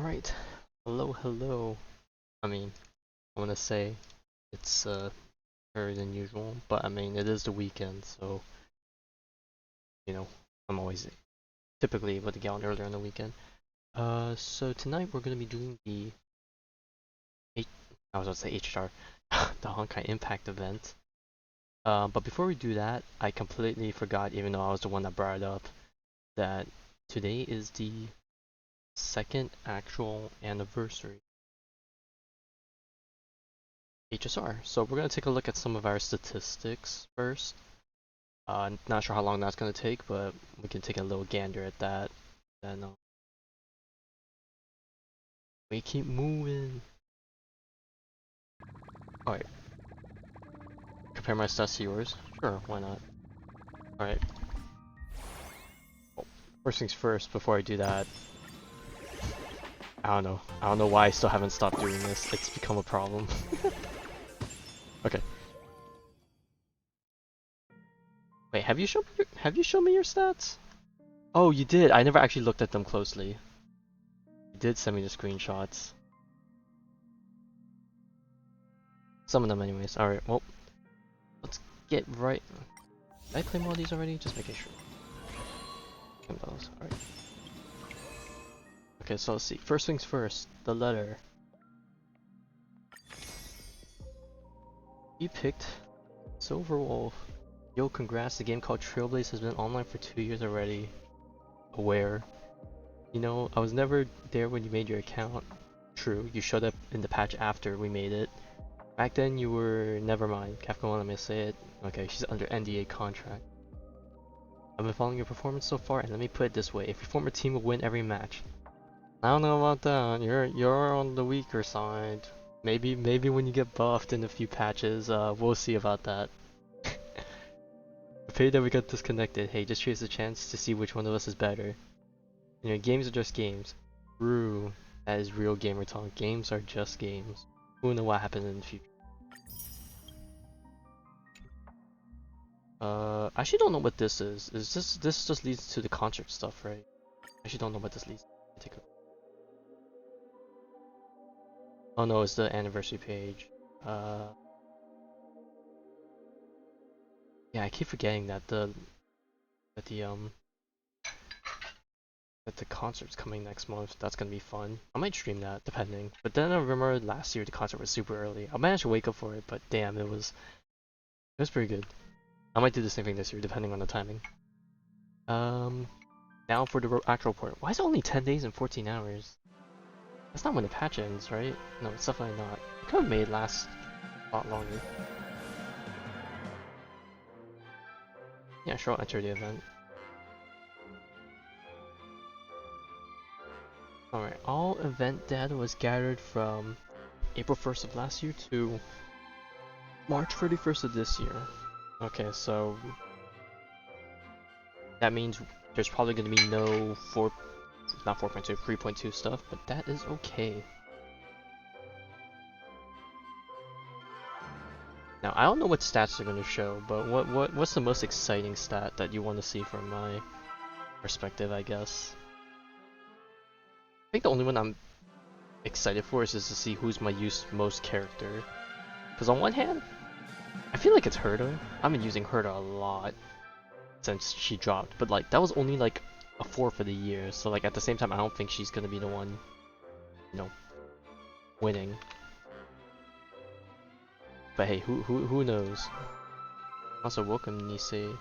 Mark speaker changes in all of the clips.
Speaker 1: Alright, hello. I mean, I want to say it's earlier than usual, but I mean, it is the weekend, so, you know, I'm always typically able to get on earlier on the weekend. So tonight we're going to be doing the, I was about to say HHR, the Honkai Impact event. But before we do that, I completely forgot, even though I was the one that brought it up, that today is the second actual anniversary HSR. So we're going to take a look at some of our statistics first. Not sure how long that's going to take, but we can take a little gander at that. Then we keep moving. Alright. Compare my stats to yours? Sure, why not? Alright. Oh, first things first, before I do that, I don't know. I don't know why I still haven't stopped doing this. It's become a problem. Okay. Wait, have you shown me your stats? Oh, you did. I never actually looked at them closely. You did send me the screenshots. Some of them anyways. Alright, well, let's get right. Did I claim all these already? Just making sure. Claim those. Alright. Okay, so let's see. First things first, the letter. You picked Silver Wolf. Yo, congrats. The game called Trailblaze has been online for 2 years already. Aware. You know, I was never there when you made your account. True, you showed up in the patch after we made it. Back then you were, never mind. Kafka won't let me say it. Okay, she's under NDA contract. I've been following your performance so far, and let me put it this way. If your former team will win every match. I don't know about that. You're on the weaker side. Maybe when you get buffed in a few patches, we'll see about that. Afraid that we got disconnected. Hey, just here's a chance to see which one of us is better. You know, games are just games. True. That is real gamer talk. Games are just games. Who knows what happens in the future? I actually don't know what this is. This just leads to the concert stuff, right? I actually don't know what this leads to. Oh no, it's the anniversary page. Yeah, I keep forgetting that that the that the concert's coming next month. That's gonna be fun. I might stream that, depending. But then I remember last year the concert was super early. I managed to wake up for it, but damn, it was pretty good. I might do the same thing this year, depending on the timing. Now for the actual report. Why is it only 10 days and 14 hours? That's not when the patch ends, right? No, it's definitely not. It could have made it last a lot longer. Yeah, sure, I'll enter the event. Alright, all event data was gathered from April 1st of last year to March 31st of this year. Okay, so that means there's probably going to be no not 4.2, 3.2 stuff, but that is okay. Now, I don't know what stats they're going to show, but what's the most exciting stat that you want to see from my perspective, I guess? I think the only one I'm excited for is just to see who's my most character. Because on one hand, I feel like it's Herta. I've been using Herta a lot since she dropped, but like that was only like a 4 for the year, so like at the same time I don't think she's gonna be the one, you know, winning. But hey, who knows? Also, welcome Nisei.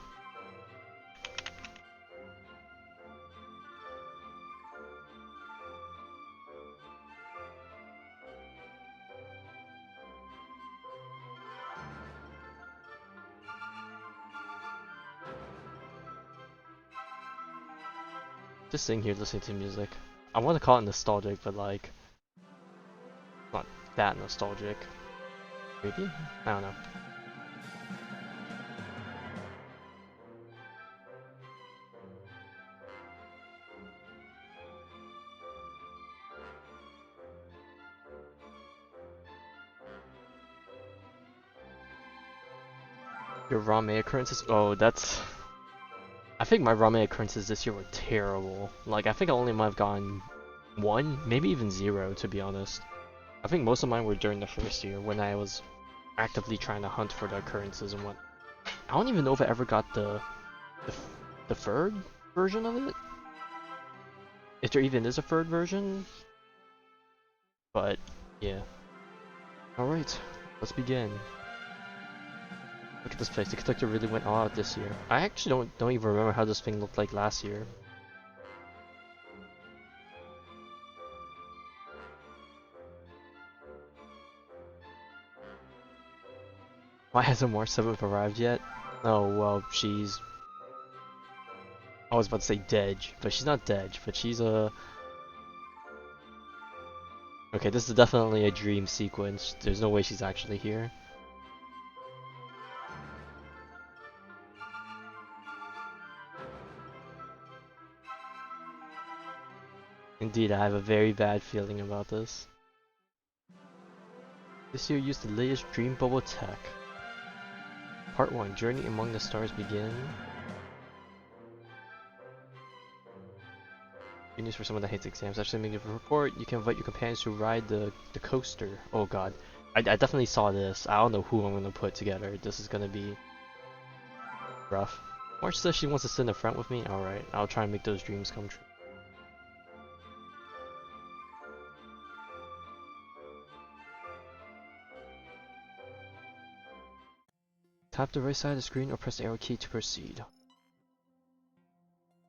Speaker 1: Just sitting here listening to music. I want to call it nostalgic, but like, not that nostalgic. Maybe? I don't know. Your Rame occurrences? Oh, that's... I think my Rame occurrences this year were terrible. Like, I think I only might have gotten 1, maybe even 0 to be honest. I think most of mine were during the first year when I was actively trying to hunt for the occurrences and what. I don't even know if I ever got the, the third version of it. If there even is a third version. But yeah. Alright, let's begin. Look at this place, the collector really went all out this year. I actually don't even remember how this thing looked like last year. Why hasn't March 7th arrived yet? Oh well, she's... I was about to say dead, but she's not dead, but she's a... Okay, this is definitely a dream sequence. There's no way she's actually here. Indeed, I have a very bad feeling about this. This year used the latest Dream Bubble tech. Part 1, Journey Among the Stars begin. Good news for someone that hates exams. After making a report, you can invite your companions to ride the coaster. Oh god. I definitely saw this. I don't know who I'm going to put together. This is going to be rough. March says she wants to sit in the front with me. Alright, I'll try and make those dreams come true. Tap the right side of the screen or press the arrow key to proceed.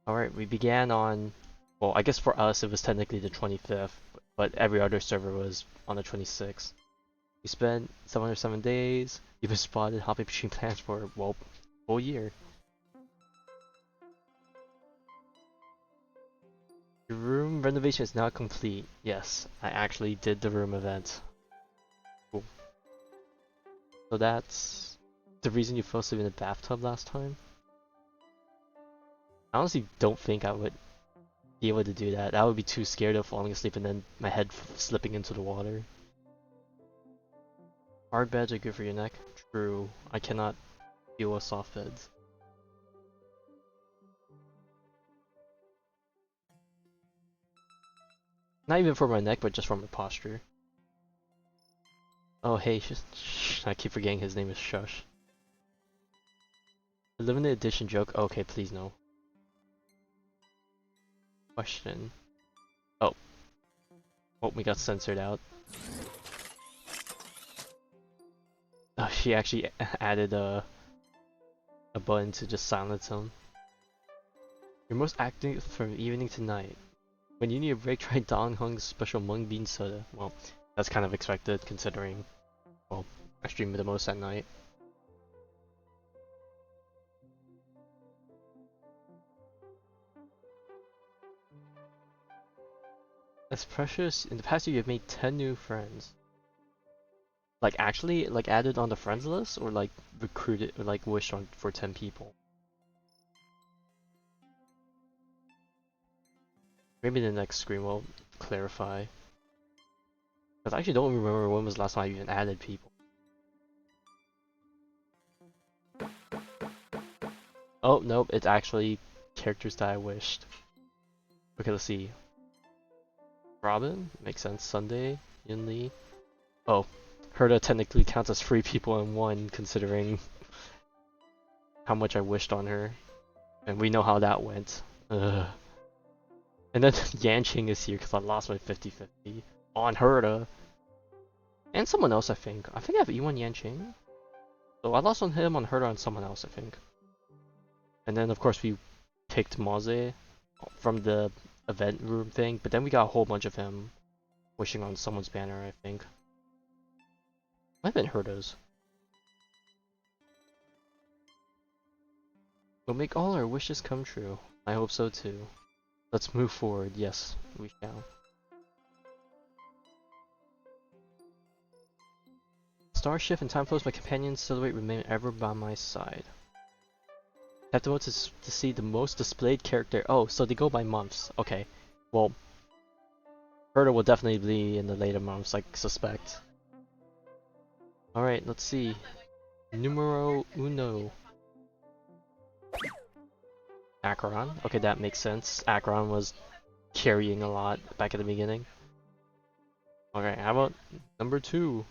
Speaker 1: Alright, we began on... Well, I guess for us it was technically the 25th, but every other server was on the 26th. We spent 707 days. You've been spotted hopping between planets for, well, a whole year. Your room renovation is now complete. Yes, I actually did the room event. Cool. So that's the reason you fell asleep in the bathtub last time? I honestly don't think I would be able to do that. I would be too scared of falling asleep and then my head slipping into the water. Hard beds are good for your neck. True. I cannot deal with soft beds. Not even for my neck, but just for my posture. Oh hey, I keep forgetting his name is Shush. A limited edition joke? Okay, please no. Question. Oh. Oh, we got censored out. Oh, she actually added a button to just silence him. You're most active from evening to night. When you need a break, try Dong Hung's special mung bean soda. Well, that's kind of expected considering, well, I stream the most at night. That's precious. In the past year, you've made 10 new friends. Like actually, like added on the friends list, or like recruited, or like wished on for 10 people. Maybe the next screen will clarify. Because I actually don't remember when was the last time I even added people. Oh, nope, it's actually characters that I wished. Okay, let's see. Robin? Makes sense. Sunday, Yin Lee. Oh, Herta technically counts as 3 people in one, considering how much I wished on her. And we know how that went. Ugh. And then Yanqing is here because I lost my 50-50 on Herta. And someone else, I think. I think I have E1 Yanqing. So I lost on him, on Herta, and someone else, I think. And then, of course, we picked Maze from the event room thing, but then we got a whole bunch of him wishing on someone's banner, I think. Might have been Herta's. We'll make all our wishes come true. I hope so too. Let's move forward. Yes, we shall. Star shift and time flows, my companions silhouette remain ever by my side. Have to vote to see the most displayed character. Oh, so they go by months. Okay. Well, Herta will definitely be in the later months, I suspect. Alright, let's see. Numero uno. Acheron. Okay, that makes sense. Acheron was carrying a lot back at the beginning. Okay, how about number 2?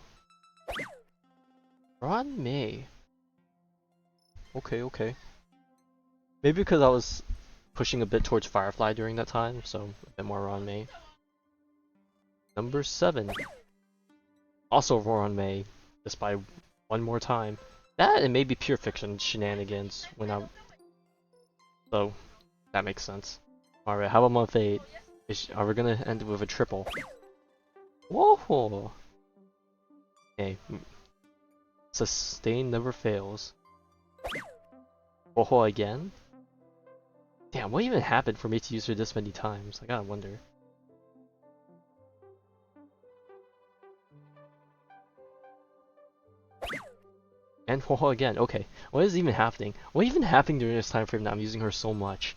Speaker 1: Ron May. Okay, okay. Maybe because I was pushing a bit towards Firefly during that time, so a bit more Ron May. Number 7. Also Ron May, just by one more time. That and maybe Pure Fiction shenanigans when I... So, that makes sense. Alright, how about month 8? Are we gonna end with a triple? Whoa! Okay. Sustain never fails. Whoa again? Damn, what even happened for me to use her this many times? I gotta wonder. And Whoa again, okay. What is even happening? What even happened during this time frame that I'm using her so much?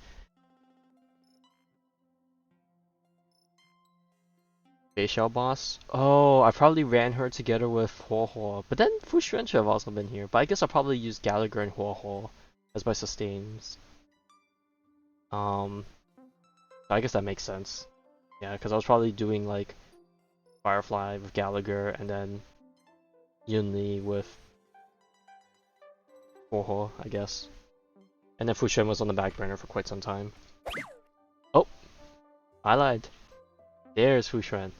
Speaker 1: Facial boss? Oh, I probably ran her together with Huo, but then Fushuen should have also been here. But I guess I'll probably use Gallagher and Huo as my sustains. I guess that makes sense. Yeah, because I was probably doing like Firefly with Gallagher and then Yunli with Huo, I guess. And then Fushuen was on the back burner for quite some time. Oh! I lied. There's Fushuen.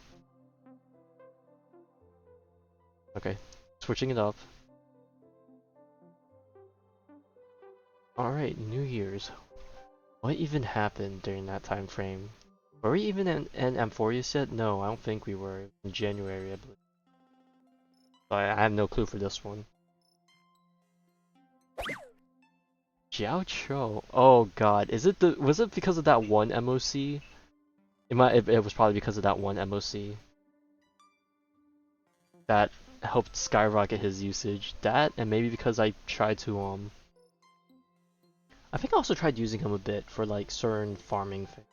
Speaker 1: Okay, switching it up. Alright, New Year's. What even happened during that time frame? Were we even in Amphorius yet? No, I don't think we were. In January, I believe. So I have no clue for this one. Jiao Cho. Oh god, was it because of that one MOC? It was probably because of that one MOC that helped skyrocket his usage. That, and maybe because I tried to I think I also tried using him a bit for like certain farming things.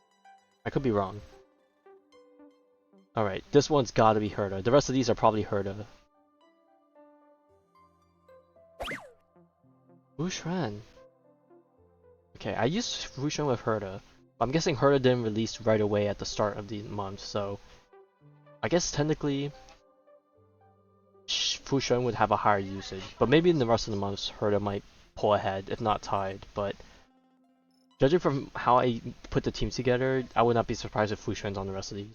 Speaker 1: I could be wrong. Alright, this one's gotta be Herta. The rest of these are probably Herta. Wushran. Okay, I used Wushran with Herta. I'm guessing Herta didn't release right away at the start of the month, so I guess technically Fushun would have a higher usage, but maybe in the rest of the months Herta might pull ahead, if not tied, but judging from how I put the team together, I would not be surprised if Fushun's on the rest of these.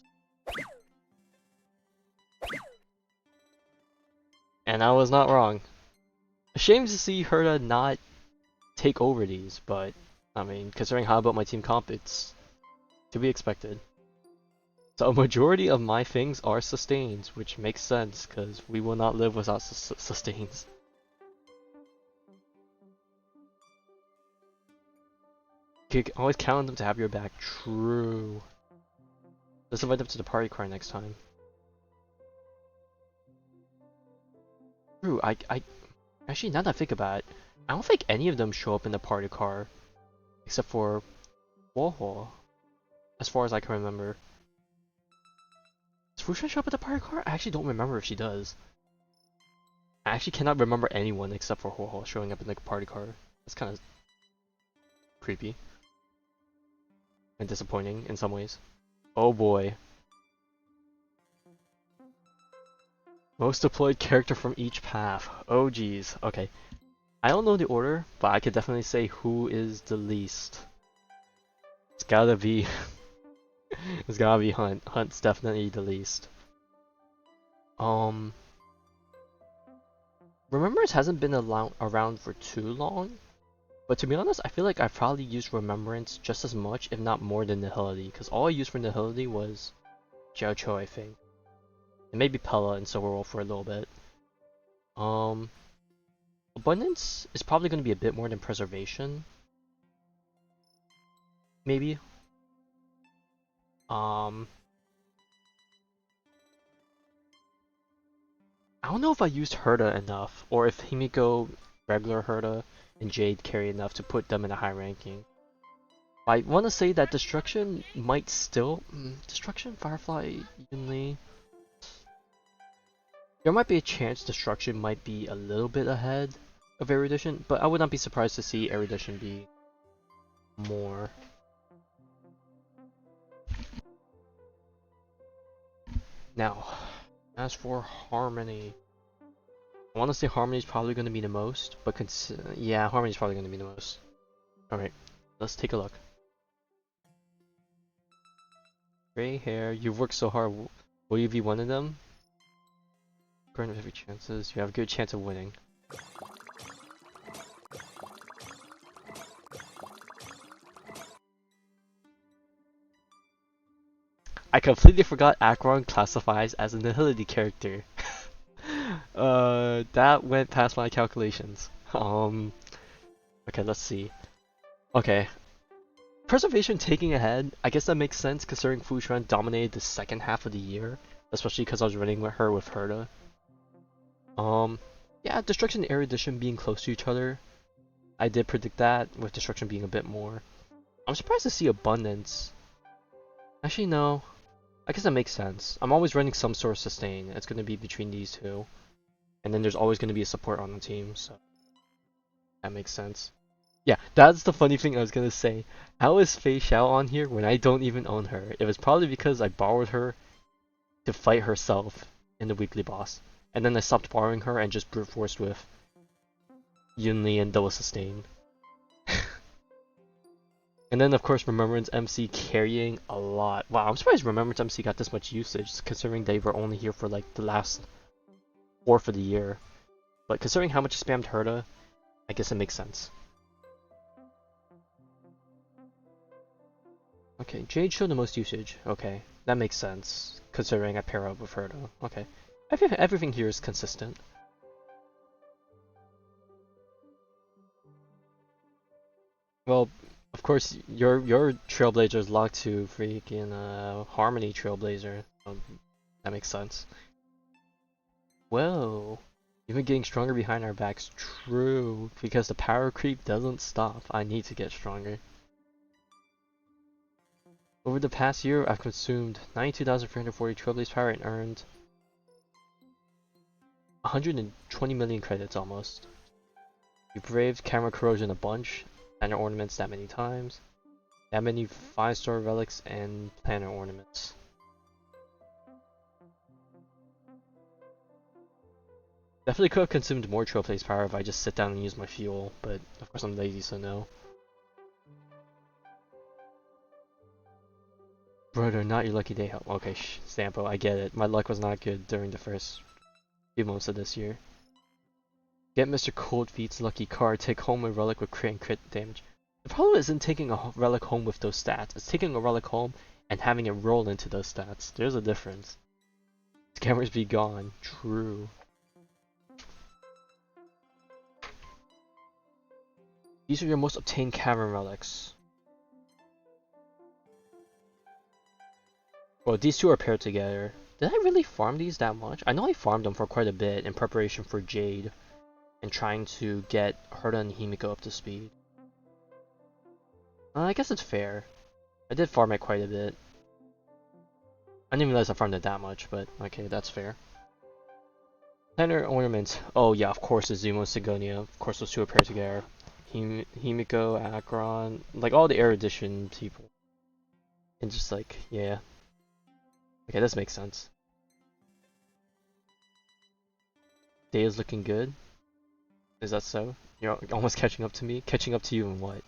Speaker 1: And I was not wrong. Ashamed to see Herta not take over these, but I mean, considering how I built my team comp, it's to be expected. So a majority of my things are sustains, which makes sense, because we will not live without sustains. You can always count on them to have your back. True. Let's invite them to the party car next time. True, I actually, now that I think about it, I don't think any of them show up in the party car, except for Woho, as far as I can remember. Does Fushun show up at the party car? I actually don't remember if she does. I actually cannot remember anyone except for Woho showing up in the party car. That's kind of creepy. And disappointing in some ways. Oh boy. Most deployed character from each path. Oh geez. Okay. I don't know the order, but I could definitely say who is the least. It's gotta be... it's gotta be Hunt. Hunt's definitely the least. Remembrance hasn't been around for too long, but to be honest, I feel like I probably used Remembrance just as much, if not more than Nihility, because all I used for Nihility was Jiao Cho, I think. And maybe Pella and Silver Wolf for a little bit. Abundance is probably going to be a bit more than Preservation. Maybe. I don't know if I used Herta enough, or if Himiko, regular Herta, and Jade carry enough to put them in a high ranking. I want to say that Destruction might still... Destruction, Firefly, Yunli... There might be a chance Destruction might be a little bit ahead of Erudition, but I would not be surprised to see Erudition be more. Now, as for Harmony, I want to say Harmony's probably going to be the most, but yeah, Harmony's probably going to be the most. Alright, let's take a look. Gray hair, you've worked so hard. Will you be one of them? Burn every chances, you have a good chance of winning. I completely forgot Acheron classifies as a Nihility character. That went past my calculations. Okay, let's see. Okay. Preservation taking ahead, I guess that makes sense considering Fushan dominated the second half of the year, especially because I was running with her with Herta. Yeah, Destruction and Erudition being close to each other. I did predict that, with Destruction being a bit more. I'm surprised to see Abundance. Actually, no. I guess that makes sense. I'm always running some sort of sustain. It's going to be between these two. And then there's always going to be a support on the team, so that makes sense. Yeah, that's the funny thing I was going to say. How is Fei Xiao on here when I don't even own her? It was probably because I borrowed her to fight herself in the weekly boss. And then I stopped borrowing her and just brute forced with Yunli and double sustain. And then of course Remembrance MC carrying a lot. Wow, I'm surprised Remembrance MC got this much usage considering they were only here for like the last fourth of the year. But considering how much I spammed Herta, I guess it makes sense. Okay, Jade showed the most usage. Okay, that makes sense considering I pair up with Herta. Okay, everything here is consistent. Well, of course, your Trailblazer is locked to freaking Harmony Trailblazer. That makes sense. Whoa, even getting stronger behind our backs. True, because the power creep doesn't stop. I need to get stronger. Over the past year, I've consumed 92,340 Trailblaze power and earned 120 million credits almost. You braved camera corrosion a bunch, planner ornaments that many times, that many 5-star relics and planner ornaments. Definitely could have consumed more Trailblaze power if I just sit down and use my fuel, but of course I'm lazy, so no. Brother, not your lucky day help. Okay, Sampo, I get it. My luck was not good during the first few months of this year. Get Mr. Coldfeet's lucky card, take home a relic with crit and crit damage. The problem isn't taking a relic home with those stats, it's taking a relic home and having it roll into those stats. There's a difference. Scammers be gone. True. These are your most obtained cavern relics. Well, these two are paired together. Did I really farm these that much? I know I farmed them for quite a bit in preparation for Jade and trying to get Herta and Himiko up to speed. I guess it's fair. I did farm it quite a bit. I didn't realize I farmed it that much, but okay, that's fair. Planner ornaments. Oh yeah, of course, Azuma, Sigonia. Of course, those two are paired together. Himiko, Acheron, like all the Erudition people. And just like, yeah. Okay, this makes sense. Day is looking good. Is that so? You're almost catching up to me? Catching up to you in what?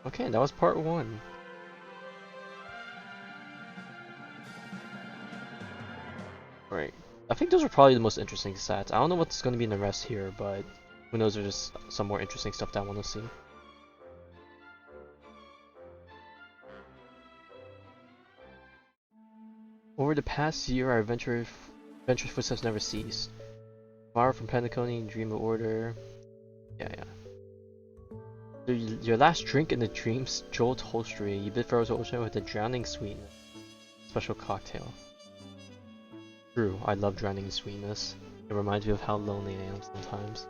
Speaker 1: Okay, that was part 1. Right. I think those are probably the most interesting stats. I don't know what's going to be in the rest here, but who knows, there's just some more interesting stuff that I want to see. Over the past year, our adventurous footsteps never ceased. Far from Pentaconi, Dream of Order. Yeah. Your last drink in the Dreams Jolt Holstery. You bid Pharaoh's Ocean with a drowning sweetness. Special cocktail. True, I love drowning in sweetness. It reminds me of how lonely I am sometimes.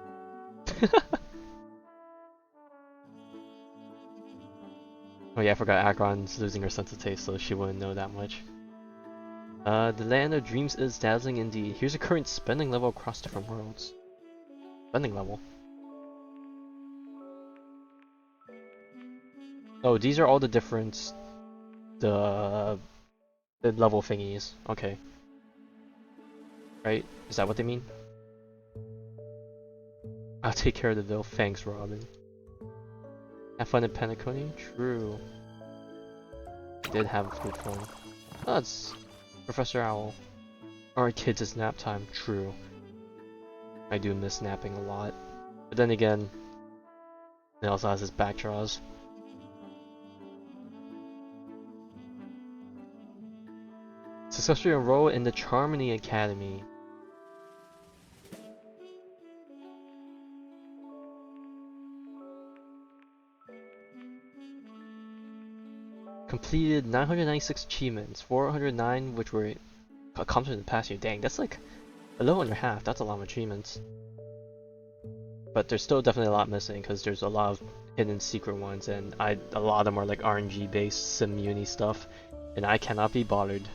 Speaker 1: Oh yeah, I forgot Acheron's losing her sense of taste, so she wouldn't know that much. The land of dreams is dazzling indeed. Here's a current spending level across different worlds. Bending level. Oh, these are all the different the level thingies. Okay. Right? Is that what they mean? I'll take care of the bill. Thanks, Robin. Have fun at Penacony? True. Did have good fun. Oh, it's Professor Owl. Alright kids, it's nap time. True. I do miss napping a lot. But then again, it also has his back draws. Successfully enroll in the Charmony Academy. Completed 996 achievements, 409 which were accomplished in the past year. Dang, that's like a little under half. That's a lot of achievements. But there's still definitely a lot missing because there's a lot of hidden secret ones, and a lot of them are like RNG based Simuni stuff, and I cannot be bothered.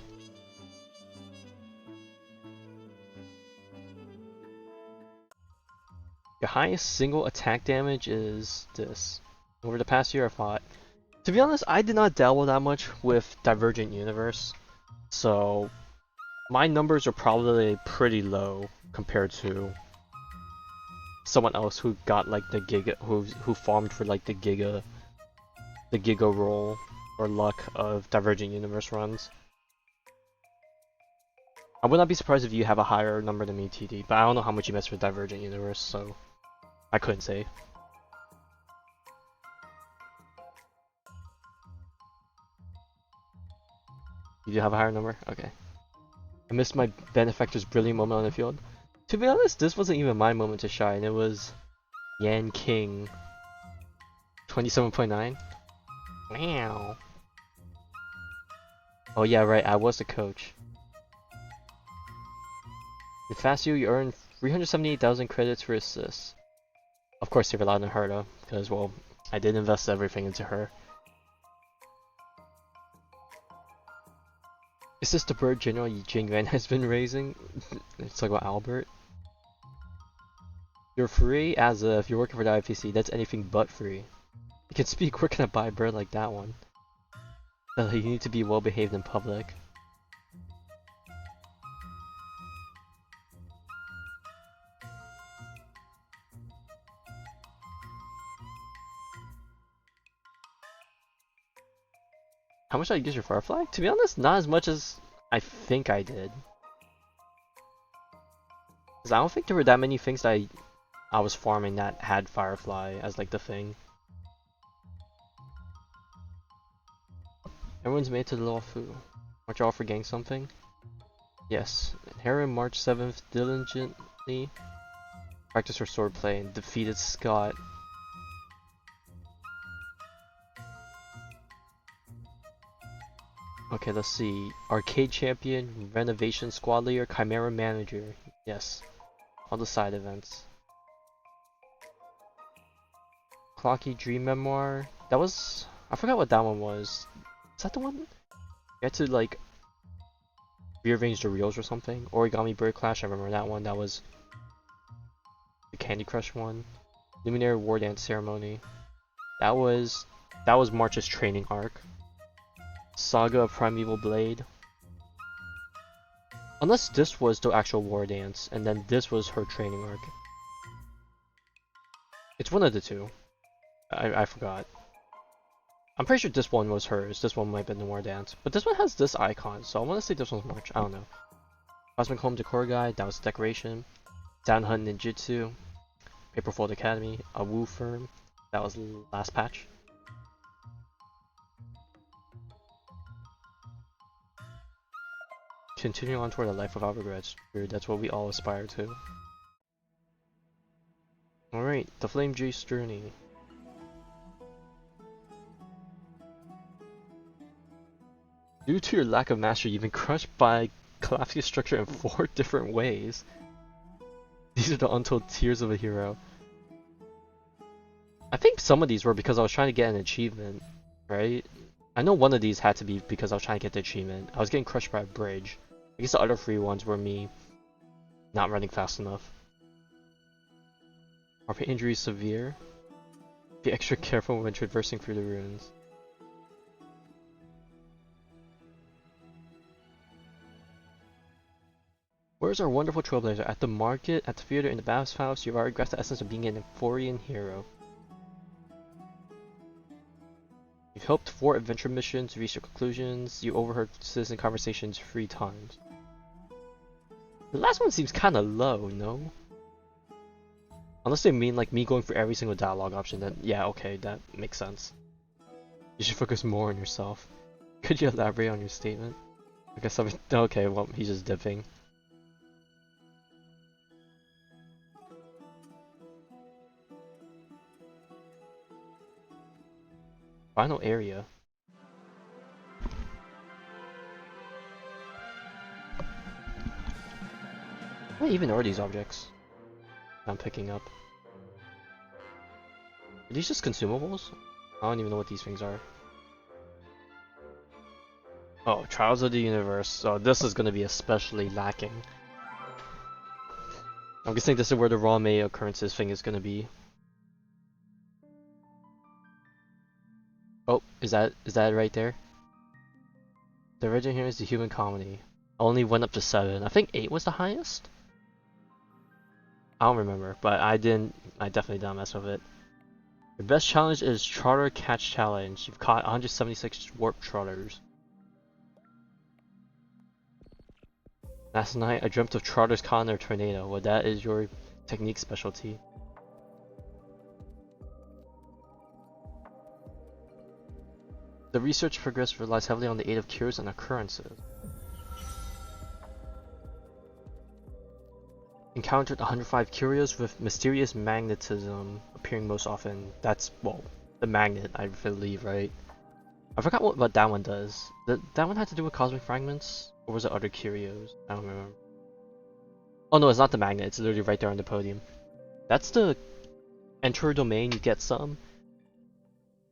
Speaker 1: Your highest single attack damage is this. Over the past year I fought. To be honest, I did not dabble that much with Divergent Universe, so my numbers are probably pretty low compared to someone else who got like the giga, who farmed for like the giga roll or luck of Divergent Universe runs. I would not be surprised if you have a higher number than me, TD, but I don't know how much you mess with Divergent Universe, so I couldn't say. You do have a higher number? Okay. I missed my benefactor's brilliant moment on the field. To be honest, this wasn't even my moment to shine. It was Yan King. 27.9? Wow. Oh yeah, right, I was the coach. In Fastio, you earn 378,000 credits for assists. Of course, they relied on Herta, because, well, I did invest everything into her. Is this the bird general Jing Yuan has been raising? It's like about Albert. You're free as if you're working for the IPC. That's anything but free. You can speak. Where can I buy a bird like that one? You need to be well behaved in public. How much did I use your Firefly? To be honest, not as much as I think I did. Cause I don't think there were that many things that I was farming that had Firefly as like the thing. Everyone's made to the Lawfu. Watch out for getting something. Yes. Heron March 7th diligently practiced her swordplay and defeated Scott. Okay, let's see. Arcade Champion, Renovation Squad Leader, Chimera Manager. Yes. All the side events. Clocky Dream Memoir. That was... I forgot what that one was. Is that the one? You had to like rearrange the reels or something? Origami Bird Clash, I remember that one. That was the Candy Crush one. Luminary War Dance Ceremony. That was March's training arc. Saga of Primeval Blade. Unless this was the actual War Dance, and then this was her training arc. It's one of the two. I forgot. I'm pretty sure this one was hers. This one might have been the War Dance. But this one has this icon, so I want to say this one's March. I don't know. Cosmic Home Decor Guide, that was decoration. Down Hunt Ninjutsu. Paperfold Academy. A Woo Firm. That was last patch. Continuing on toward a life without regrets. Dude, that's what we all aspire to. Alright, the Flame Jace Journey. Due to your lack of mastery, you've been crushed by collapsing structure in 4 different ways. These are the untold tears of a hero. I think some of these were because I was trying to get an achievement, right? I know one of these had to be because I was trying to get the achievement. I was getting crushed by a bridge. I guess the other 3 ones were me not running fast enough. Are pain injuries severe? Be extra careful when traversing through the ruins. Where's our wonderful trailblazer? At the market, at the theater, in the bathhouse, you've already grasped the essence of being an Euphorian hero. You've helped 4 adventure missions, reached your conclusions, you overheard citizen conversations 3 times. The last one seems kinda low, no? Unless they mean like me going for every single dialogue option, then yeah, okay, that makes sense. You should focus more on yourself. Could you elaborate on your statement? I guess I'm okay, well, he's just dipping. Final area. What even are these objects I'm picking up? Are these just consumables? I don't even know what these things are. Oh, Trials of the Universe. So this is gonna be especially lacking. I'm guessing this is where the raw May occurrences thing is gonna be. Oh, is that right there? The origin here is the human comedy. I only went up to 7. I think 8 was the highest? I don't remember, but I definitely didn't mess with it. Your best challenge is Trotter Catch Challenge. You've caught 176 warp trotters. Last night I dreamt of trotters caught in a tornado. Well, that is your technique specialty. The research progress relies heavily on the aid of cures and occurrences. Encountered 105 curios with mysterious magnetism appearing most often. That's, well, the magnet, I believe, right? I forgot what that one does. That one had to do with cosmic fragments? Or was it other curios? I don't remember. Oh no, it's not the magnet, it's literally right there on the podium. That's the enter a domain, you get some.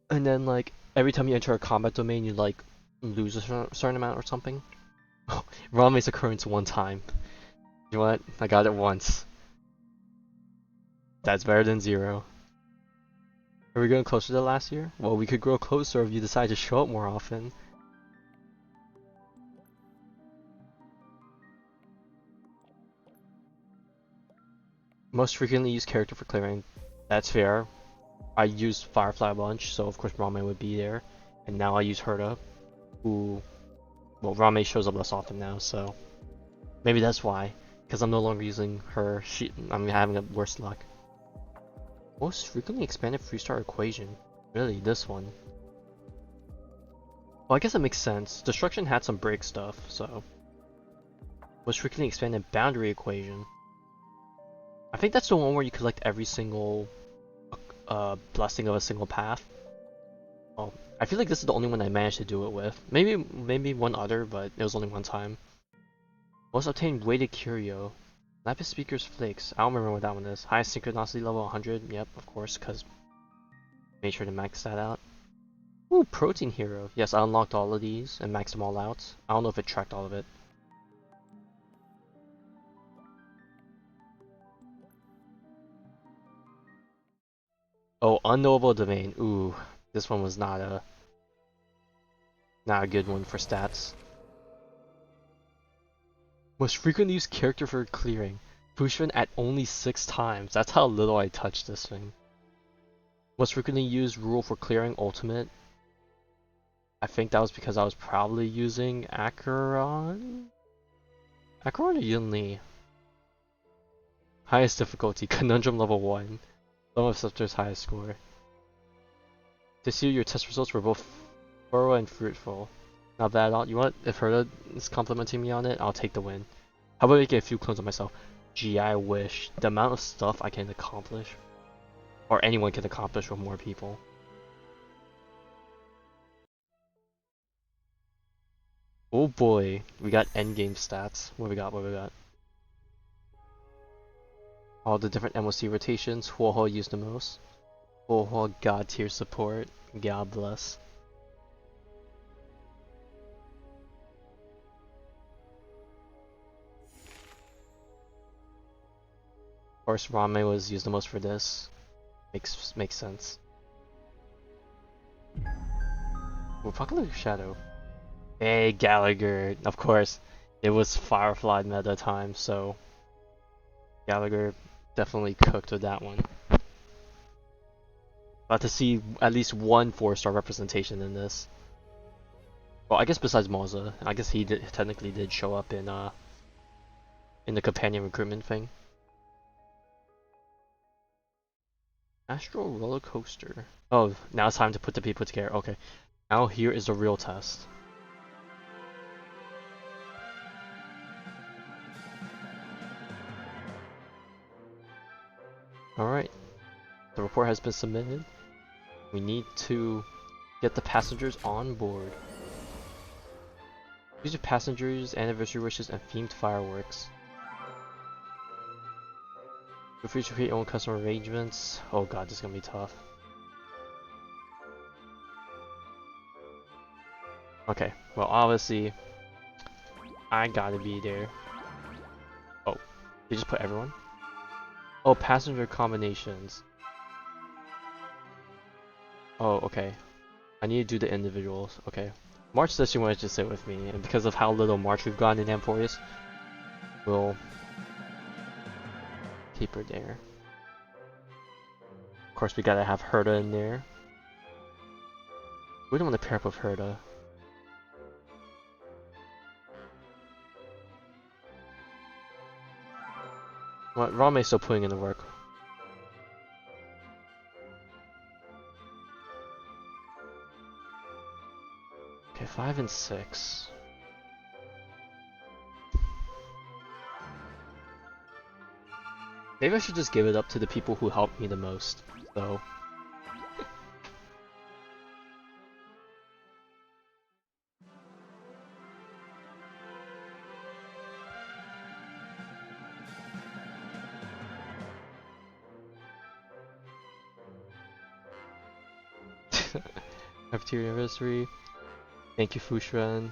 Speaker 1: And then, like, every time you enter a combat domain, you, like, lose a certain amount or something. Rame's occurrence 1 time. You know what? I got it once. That's better than 0. Are we going closer to last year? Well, we could grow closer if you decide to show up more often. Most frequently used character for clearing. That's fair. I used Firefly a bunch, so of course Rame would be there. And now I use Herta, who... Well, Rame shows up less often now, so... Maybe that's why. Because I'm no longer using her, I'm having a worse luck. Most frequently expanded 3-star equation. Really, this one. Well, I guess it makes sense. Destruction had some break stuff, so... Most frequently expanded boundary equation. I think that's the one where you collect every single blessing of a single path. Oh, I feel like this is the only one I managed to do it with. Maybe one other, but it was only 1 time. Most obtained weighted curio. Lapis Speaker's Flakes. I don't remember what that one is. Highest synchronicity level 100. Yep, of course, because made sure to max that out. Ooh, Protein Hero. Yes, I unlocked all of these and maxed them all out. I don't know if it tracked all of it. Oh, Unknowable Domain. Ooh, this one was not a good one for stats. Most frequently used character for clearing. Bushman at only 6 times. That's how little I touched this thing. Most frequently used rule for clearing ultimate. I think that was because I was probably using Acheron? Acheron or Yunli? Highest difficulty, Conundrum level 1. Some of Scepter's highest score. This year your test results were both thorough and fruitful. Not bad at all. You want, if Herta is complimenting me on it, I'll take the win. How about making a few clones of myself? Gee, I wish. The amount of stuff I can accomplish. Or anyone can accomplish with more people. Oh boy, we got endgame stats. What we got? All the different MOC rotations. Huoho used the most. Huoho god tier support. God bless. Of course, Rame was used the most for this. Makes sense. Ooh, Apocalyptic Shadow. Hey, Gallagher. Of course, it was Firefly meta time, so Gallagher definitely cooked with that one. About to see at least one 4-star representation in this. Well, I guess besides Moza, I guess he technically did show up in the companion recruitment thing. Astral roller coaster. Oh, now it's time to put the people together. Okay, now here is the real test. Alright, the report has been submitted. We need to get the passengers on board. Use your passengers, anniversary wishes, and themed fireworks. Feel free to create your own custom arrangements. Oh god, this is gonna be tough. Okay, well obviously, I gotta be there. Oh, they just put everyone? Oh, passenger combinations. Oh, okay. I need to do the individuals. Okay. March says she wanted to sit with me, and because of how little March we've gotten in Amphoreus, we'll keep her there. Of course, we gotta have Herda in there. We don't want to pair up with Herda. Well, Rame's still putting in the work. Okay, 5 and 6. Maybe I should just give it up to the people who helped me the most, though. Happy anniversary. Thank you, Fushran.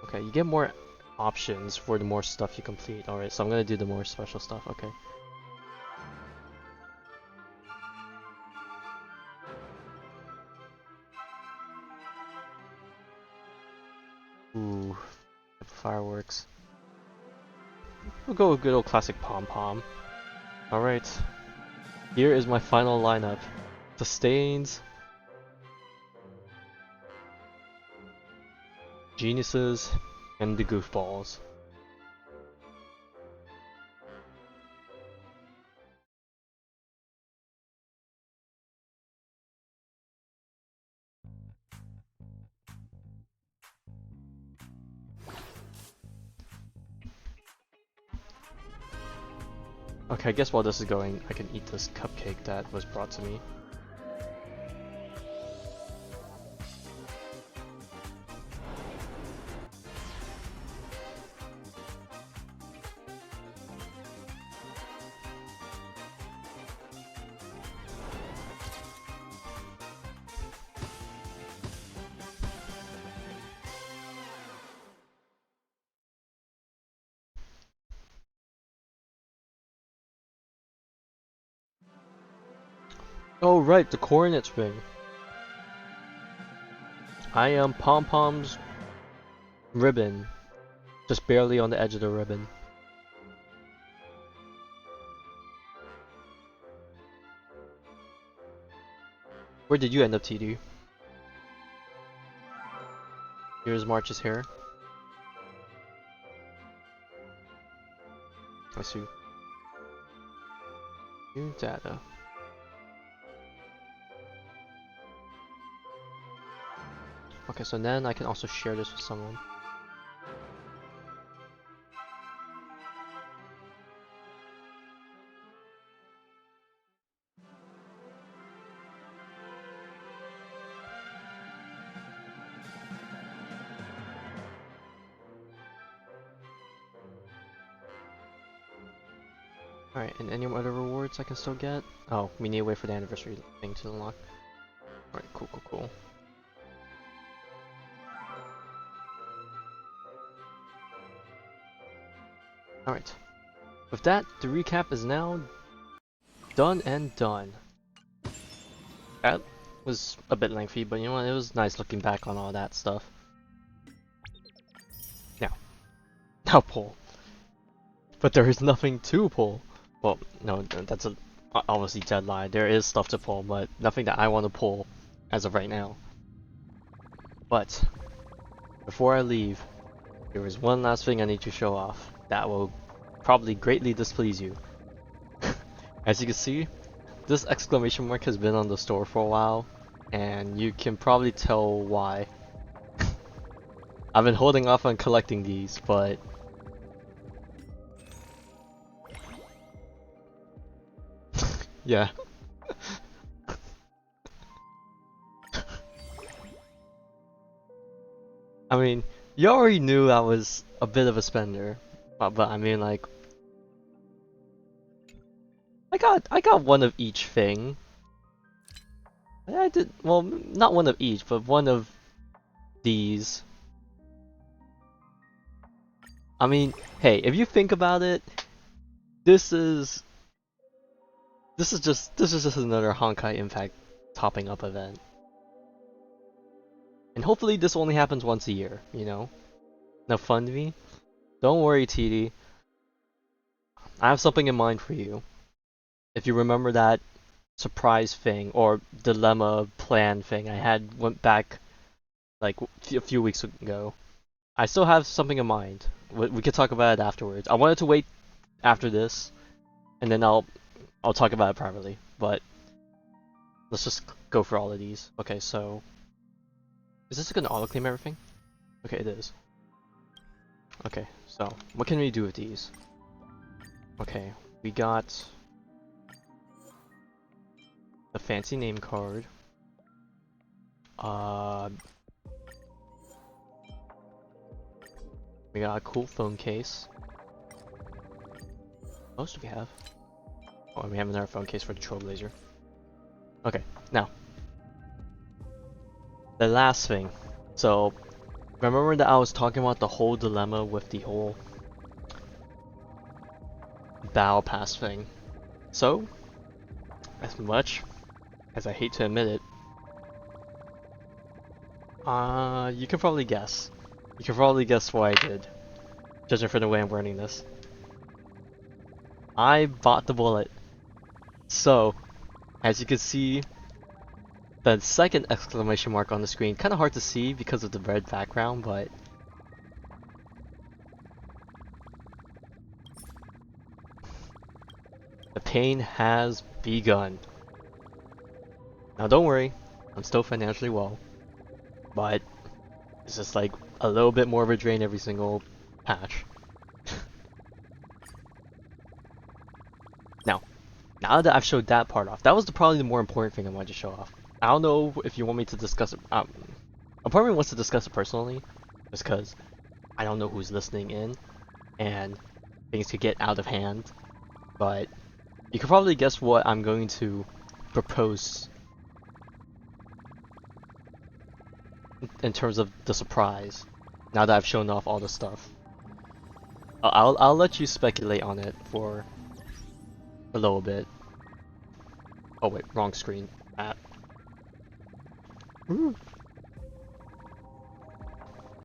Speaker 1: Okay, you get more options for the more stuff you complete. Alright, so I'm gonna do the more special stuff, okay. Ooh, fireworks. We'll go with good old classic pom-pom. Alright, here is my final lineup. Sustains, Geniuses, and the Goofballs. Okay, I guess while this is going, I can eat this cupcake that was brought to me. Oh right, the coordinates ring. I am Pom Pom's ribbon, just barely on the edge of the ribbon. Where did you end up, TD? Here's March's hair. I see. New data. Okay, so then I can also share this with someone. Alright, and any other rewards I can still get? Oh, we need to wait for the anniversary thing to unlock. Alright, cool, cool, cool. Alright. With that, the recap is now done and done. That was a bit lengthy, but you know what, it was nice looking back on all that stuff. Now pull. But there is nothing to pull. Well, no, that's a obviously dead lie. There is stuff to pull, but nothing that I want to pull as of right now. But before I leave, there is one last thing I need to show off that will probably greatly displease you. As you can see, this exclamation mark has been on the store for a while, and you can probably tell why. I've been holding off on collecting these, but yeah. I mean, you already knew I was a bit of a spender, but I mean, like, I got one of each thing. I did, well, not one of each, but one of these. I mean, hey, if you think about it, this is just another Honkai Impact topping up event. And hopefully this only happens once a year, you know? Now fund me? Don't worry, TD. I have something in mind for you. If you remember that surprise thing or dilemma plan thing I had went back like a few weeks ago, I still have something in mind. We could talk about it afterwards. I wanted to wait after this, and then I'll talk about it privately. But let's just go for all of these. Okay, so is this gonna auto claim everything? Okay, it is. Okay, so what can we do with these? Okay, we got the fancy name card. We got a cool phone case. What else do we have? Oh, and we have another phone case for the Trailblazer. Okay, now the last thing. So remember that I was talking about the whole dilemma with the whole Battle Pass thing. So, as much as I hate to admit it, you can probably guess. You can probably guess what I did, judging from the way I'm wording this. I bought the bullet. So, as you can see, the second exclamation mark on the screen, kind of hard to see because of the red background, but the pain has begun. Now don't worry, I'm still financially well, but it's just like a little bit more of a drain every single patch. Now that I've showed that part off, that was probably the more important thing I wanted to show off. I don't know if you want me to discuss it. A part of me wants to discuss it personally, just because I don't know who's listening in, and things could get out of hand. But you can probably guess what I'm going to propose in terms of the surprise. Now that I've shown off all the stuff, I'll let you speculate on it for a little bit. Oh wait, wrong screen.